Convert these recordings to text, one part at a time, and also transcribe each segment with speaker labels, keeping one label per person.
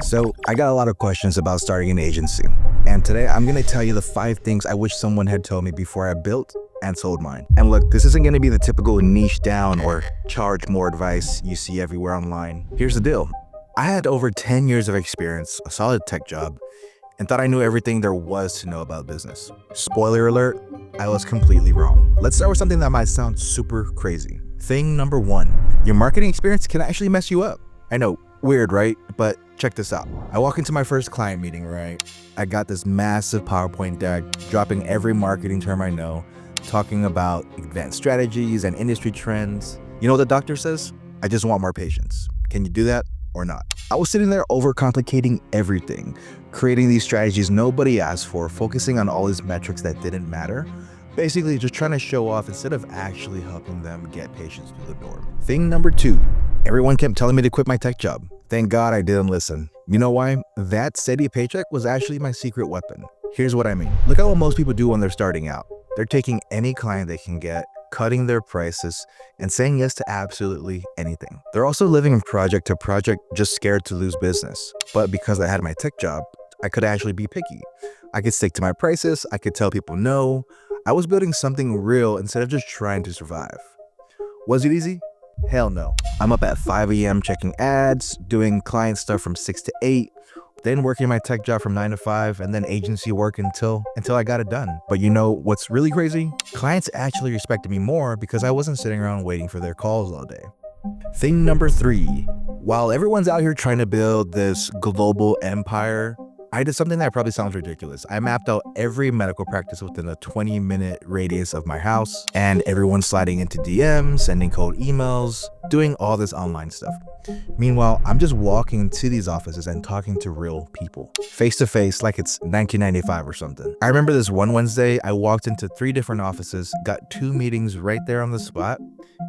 Speaker 1: So I got a lot of questions about starting an agency, and today I'm going to tell you the 5 things I wish someone had told me before I built and sold mine. And look, this isn't going to be the typical niche down or charge more advice you see everywhere online. Here's the deal. I had over 10 years of experience, a solid tech job, and thought I knew everything there was to know about business. Spoiler alert, I was completely wrong. Let's start with something that might sound super crazy. Thing number 1, your marketing experience can actually mess you up. I know, weird, right? But check this out. I walk into my first client meeting, right? I got this massive PowerPoint deck, dropping every marketing term I know, talking about advanced strategies and industry trends. You know what the doctor says? I just want more patience. Can you do that or not? I was sitting there overcomplicating everything, creating these strategies nobody asked for, focusing on all these metrics that didn't matter. Basically just trying to show off instead of actually helping them get patients through the door. Thing number 2, everyone kept telling me to quit my tech job. Thank God I didn't listen. You know why? That steady paycheck was actually my secret weapon. Here's what I mean. Look at what most people do when they're starting out. They're taking any client they can get, cutting their prices, and saying yes to absolutely anything. They're also living project to project, just scared to lose business. But because I had my tech job, I could actually be picky. I could stick to my prices. I could tell people no. I was building something real instead of just trying to survive. Was it easy? Hell no. I'm up at 5 a.m. checking ads, doing client stuff from 6 to 8, then working my tech job from 9 to 5, and then agency work until I got it done. But you know what's really crazy? Clients actually respected me more because I wasn't sitting around waiting for their calls all day. Thing number 3, while everyone's out here trying to build this global empire, I did something that probably sounds ridiculous. I mapped out every medical practice within a 20-minute radius of my house, and everyone sliding into DMs, sending cold emails, doing all this online stuff. Meanwhile, I'm just walking to these offices and talking to real people, face to face, like it's 1995 or something. I remember this one Wednesday, I walked into 3 different offices, got 2 meetings right there on the spot,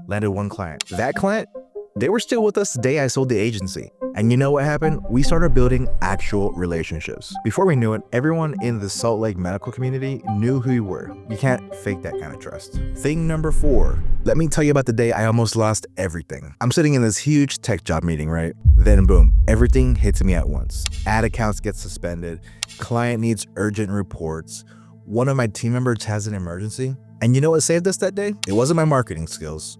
Speaker 1: landed 1 client. That client, they were still with us the day I sold the agency. And you know what happened? We started building actual relationships. Before we knew it, everyone in the Salt Lake medical community knew who we were. You can't fake that kind of trust. Thing number 4, let me tell you about the day I almost lost everything. I'm sitting in this huge tech job meeting, right? Then boom, everything hits me at once. Ad accounts get suspended, client needs urgent reports, one of my team members has an emergency. And you know what saved us that day? It wasn't my marketing skills.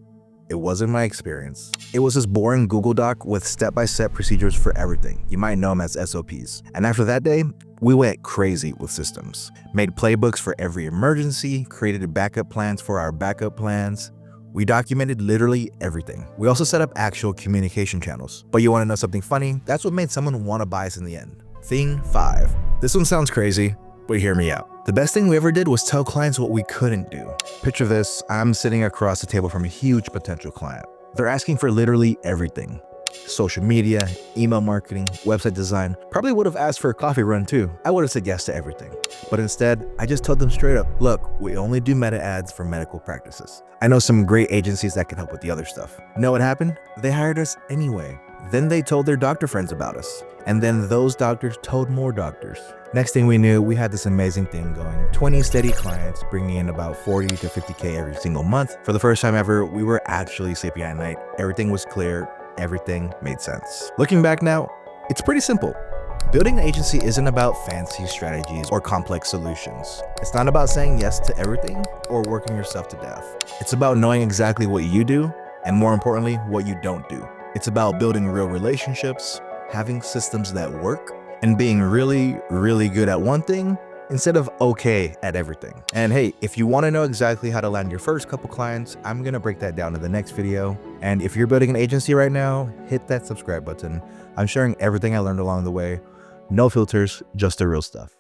Speaker 1: It wasn't my experience. It was this boring Google Doc with step-by-step procedures for everything. You might know them as SOPs. And after that day, we went crazy with systems. Made playbooks for every emergency, created backup plans for our backup plans. We documented literally everything. We also set up actual communication channels. But you want to know something funny? That's what made someone want to buy us in the end. Thing 5. This one sounds crazy, but hear me out. The best thing we ever did was tell clients what we couldn't do. Picture this, I'm sitting across the table from a huge potential client. They're asking for literally everything. Social media, email marketing, website design. Probably would have asked for a coffee run too. I would have said yes to everything. But instead, I just told them straight up, look, we only do meta ads for medical practices. I know some great agencies that can help with the other stuff. You know what happened? They hired us anyway. Then they told their doctor friends about us. And then those doctors told more doctors. Next thing we knew, we had this amazing thing going. 20 steady clients, bringing in about 40 to 50K every single month. For the first time ever, we were actually sleeping at night. Everything was clear. Everything made sense. Looking back now, it's pretty simple. Building an agency isn't about fancy strategies or complex solutions. It's not about saying yes to everything or working yourself to death. It's about knowing exactly what you do, and more importantly, what you don't do. It's about building real relationships, having systems that work, and being really, really good at one thing instead of okay at everything. And hey, if you want to know exactly how to land your first couple clients, I'm going to break that down in the next video. And if you're building an agency right now, hit that subscribe button. I'm sharing everything I learned along the way. No filters, just the real stuff.